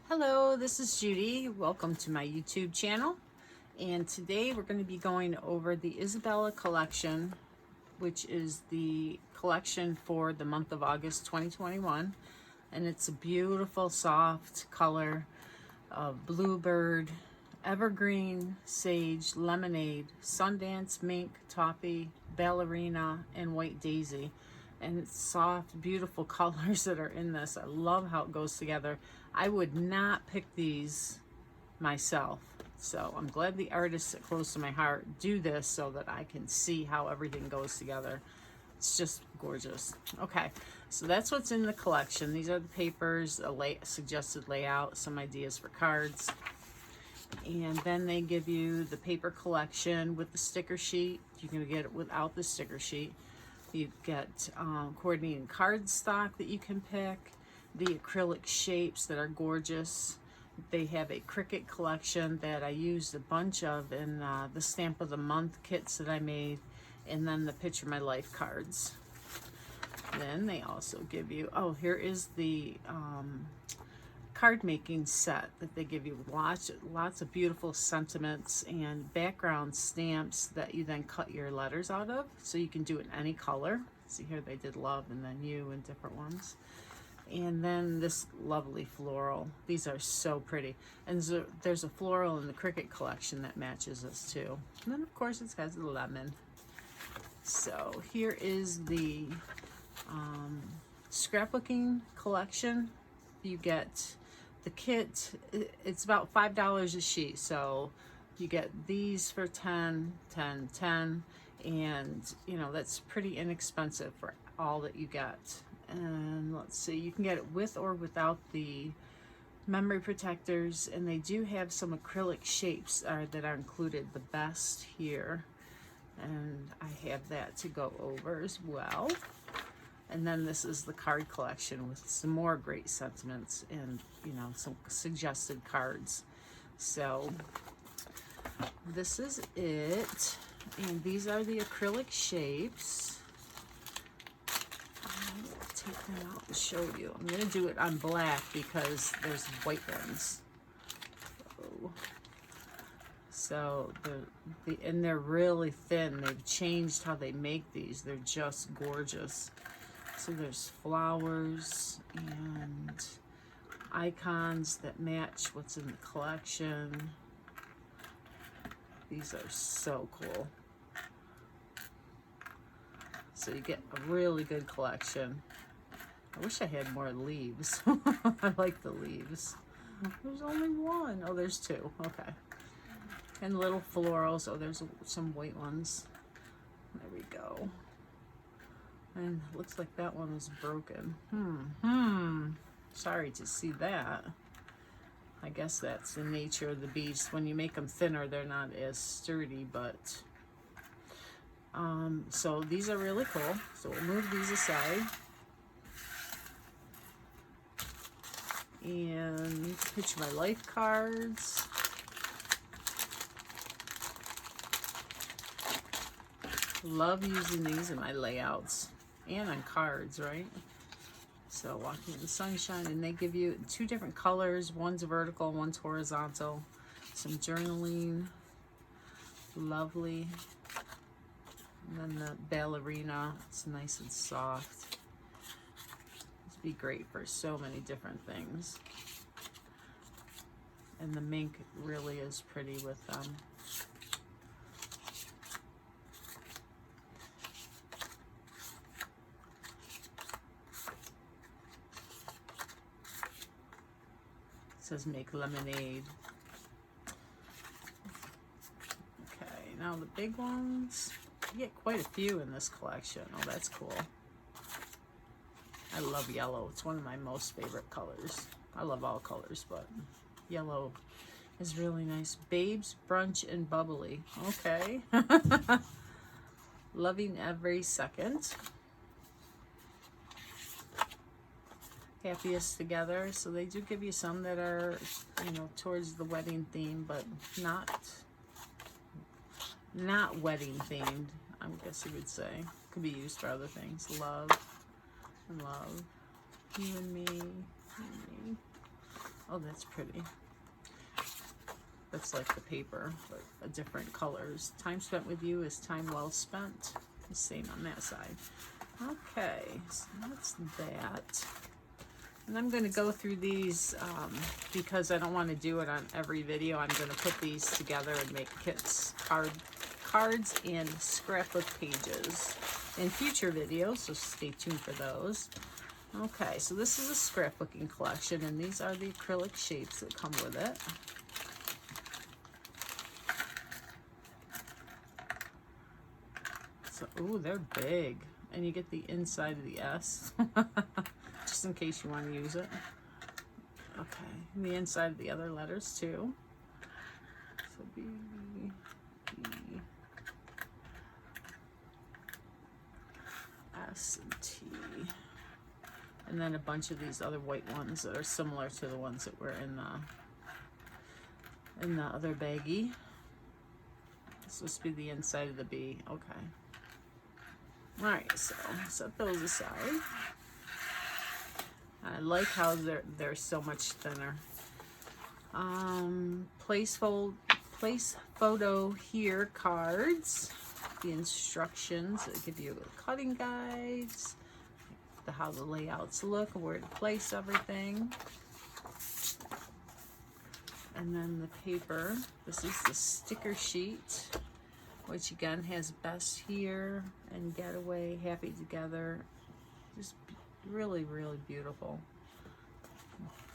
Hello, this is Judy. Welcome to my YouTube channel. And today we're going to be going over the Isabella collection, which is the collection for the month of August 2021. And it's a beautiful, soft color of bluebird, evergreen, sage, lemonade, Sundance, mink, toffee, ballerina, and white daisy. And it's soft, beautiful colors that are in this. I love how it goes together. I would not pick these myself. So I'm glad the artists that close to my heart do this so that I can see how everything goes together. It's just gorgeous. Okay, so that's what's in the collection. These are the papers, a suggested layout, some ideas for cards. And then they give you the paper collection with the sticker sheet. You can get it without the sticker sheet. You get coordinating cardstock that you can pick, the acrylic shapes that are gorgeous. They have a Cricut collection that I used a bunch of in the Stamp of the Month kits that I made, and then the Picture My Life cards. Then they also give you, oh, here is the card making set that they give you, lots of beautiful sentiments and background stamps that you then cut your letters out of, so you can do it in any color. See here they did love and then you and different ones. And then this lovely floral. These are so pretty. And so there's a floral in the Cricut collection that matches this too. And then of course it has the lemon. So here is the scrapbooking collection. You get the kit, it's about $5 a sheet, so you get these for 10, 10, 10, and you know that's pretty inexpensive for all that you get. And let's see, you can get it with or without the memory protectors, and they do have some acrylic shapes that are included, the best here, and I have that to go over as well. And then this is the card collection with some more great sentiments and, you know, some suggested cards. So this is it. And these are the acrylic shapes. I'll take them out and show you. I'm going to do it on black because there's white ones. So and they're really thin. They've changed how they make these. They're just gorgeous. So there's flowers and icons that match what's in the collection. These are so cool. So you get a really good collection. I wish I had more leaves. I like the leaves. There's only one. Oh, there's two. Okay. And little florals. Oh, there's some white ones. There we go. And it looks like that one is broken. Sorry to see that. I guess that's the nature of the beast. When you make them thinner, they're not as sturdy, but so these are really cool. So we'll move these aside. And Picture My Life cards. Love using these in my layouts and on cards, right? So Walking in the Sunshine, and they give you two different colors. One's vertical, one's horizontal. Some journaling, lovely. And then the ballerina, it's nice and soft. It'd be great for so many different things. And the mink really is pretty with them. It says make lemonade. Okay, now the big ones. You get quite a few in this collection. Oh, that's cool. I love yellow. It's one of my most favorite colors. I love all colors, but yellow is really nice. Babes, Brunch, and Bubbly. Okay. Loving Every Second. Happiest Together. So they do give you some that are, you know, towards the wedding theme, but not wedding themed, I guess you would say. Could be used for other things. Love and love. You and me. You and me. Oh, that's pretty. Looks like the paper, but a different colors. Time spent with you is time well spent. The same on that side. Okay, so that's that. And I'm going to go through these because I don't want to do it on every video. I'm going to put these together and make kits, cards and scrapbook pages in future videos, so stay tuned for those. Okay, so this is a scrapbooking collection, and these are the acrylic shapes that come with it. So, ooh, they're big. And you get the inside of the S, just in case you want to use it. Okay, and the inside of the other letters too. So B, E, S, and T. And then a bunch of these other white ones that are similar to the ones that were in the other baggie. This must be the inside of the B. Okay. All right, so set those aside. I like how they're so much thinner. Place photo here cards. The instructions that give you cutting guides, how the layouts look, where to place everything. And then the paper. This is the sticker sheet, which again has best here and getaway, happy together. Just really, really beautiful.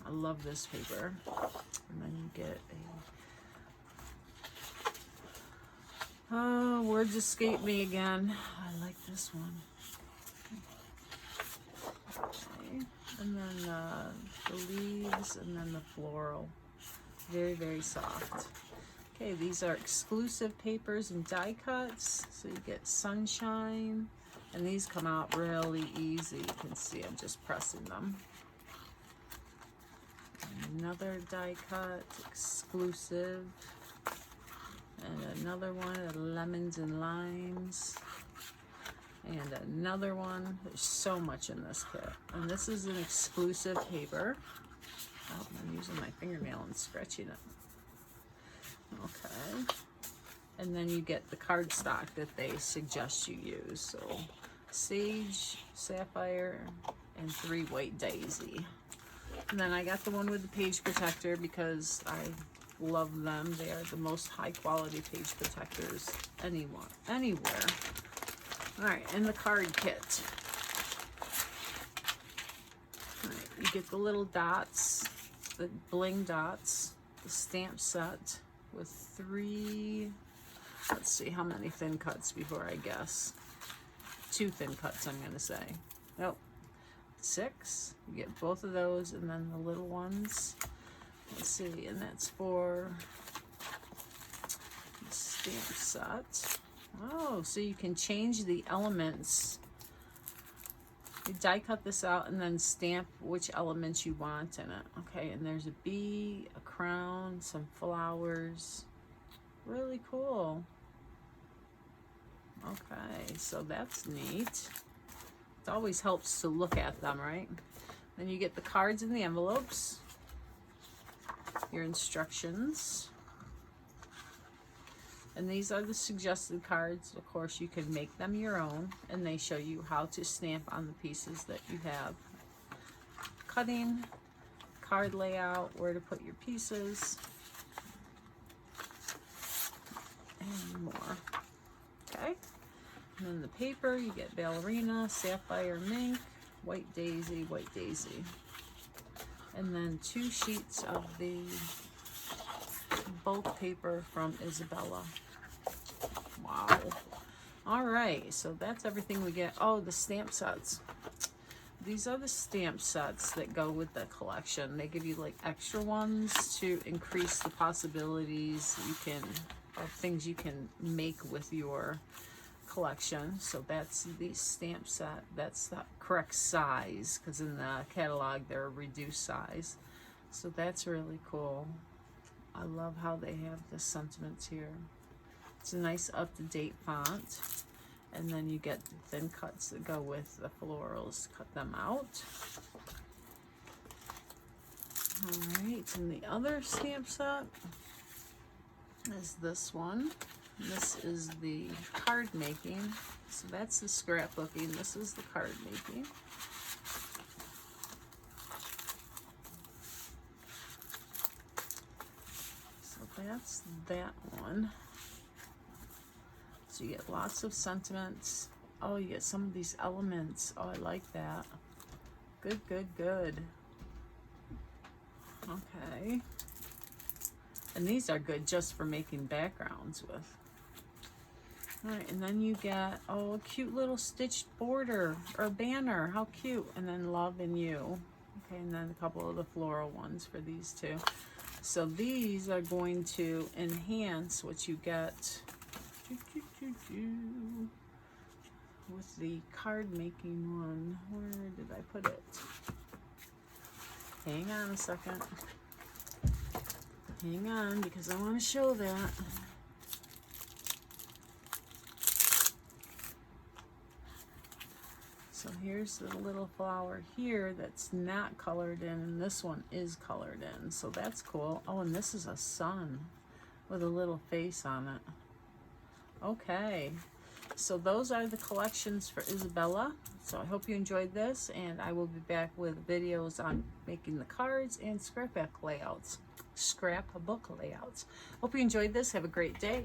I love this paper. And then you get a, oh, words escape me again. I like this one. Okay. And then the leaves, and then the floral. Very, very soft. Okay, these are exclusive papers and die cuts. So you get sunshine, and these come out really easy. You can see I'm just pressing them. And another die cut, exclusive. And another one, lemons and limes. And another one. There's so much in this kit. And this is an exclusive paper. Oh, I'm using my fingernail and scratching it. Okay. And then you get the cardstock that they suggest you use. So sage, sapphire, and 3 white daisy. And then I got the one with the page protector because I love them. They are the most high quality page protectors anywhere. All right, and the card kit. All right, you get the little dots, the bling dots, the stamp set with 3, let's see how many thin cuts before I guess. 2 thin cuts, I'm gonna say. Nope, 6. You get both of those, and then the little ones. Let's see, and that's for the stamp set. Oh, so you can change the elements. You die cut this out and then stamp which elements you want in it. Okay, and there's a bee, a crown, some flowers. Really cool. Okay, so that's neat. It always helps to look at them, right? Then you get the cards in the envelopes, your instructions. And these are the suggested cards. Of course, you can make them your own, and they show you how to stamp on the pieces that you have. Cutting, card layout, where to put your pieces, and more. Okay. And then the paper, you get ballerina, sapphire mink, white daisy, white daisy. And then 2 sheets of the bulk paper from Isabella. Wow. All right, so that's everything we get. Oh, the stamp sets. These are the stamp sets that go with the collection. They give you like extra ones to increase the possibilities you can, of things you can make with your collection. So that's the stamp set. That's the correct size, because in the catalog they're a reduced size. So that's really cool. I love how they have the sentiments here. It's a nice up-to-date font. And then you get the thin cuts that go with the florals. Cut them out. Alright, and the other stamp set is this one. This is the card making. So that's the scrapbooking. This is the card making. So that's that one. So you get lots of sentiments. Oh, you get some of these elements. Oh, I like that. Good, good, good. Okay. And these are good just for making backgrounds with. All right, and then you get, oh, a cute little stitched border or banner. How cute. And then Love and You. Okay, and then a couple of the floral ones for these two. So these are going to enhance what you get with the card making one. Where did I put it? Hang on a second. Hang on, because I want to show that. So here's the little flower here that's not colored in, and this one is colored in. So that's cool. Oh, and this is a sun with a little face on it. Okay. So those are the collections for Isabella. So I hope you enjoyed this, and I will be back with videos on making the cards and scrapbook layouts. Hope you enjoyed this. Have a great day.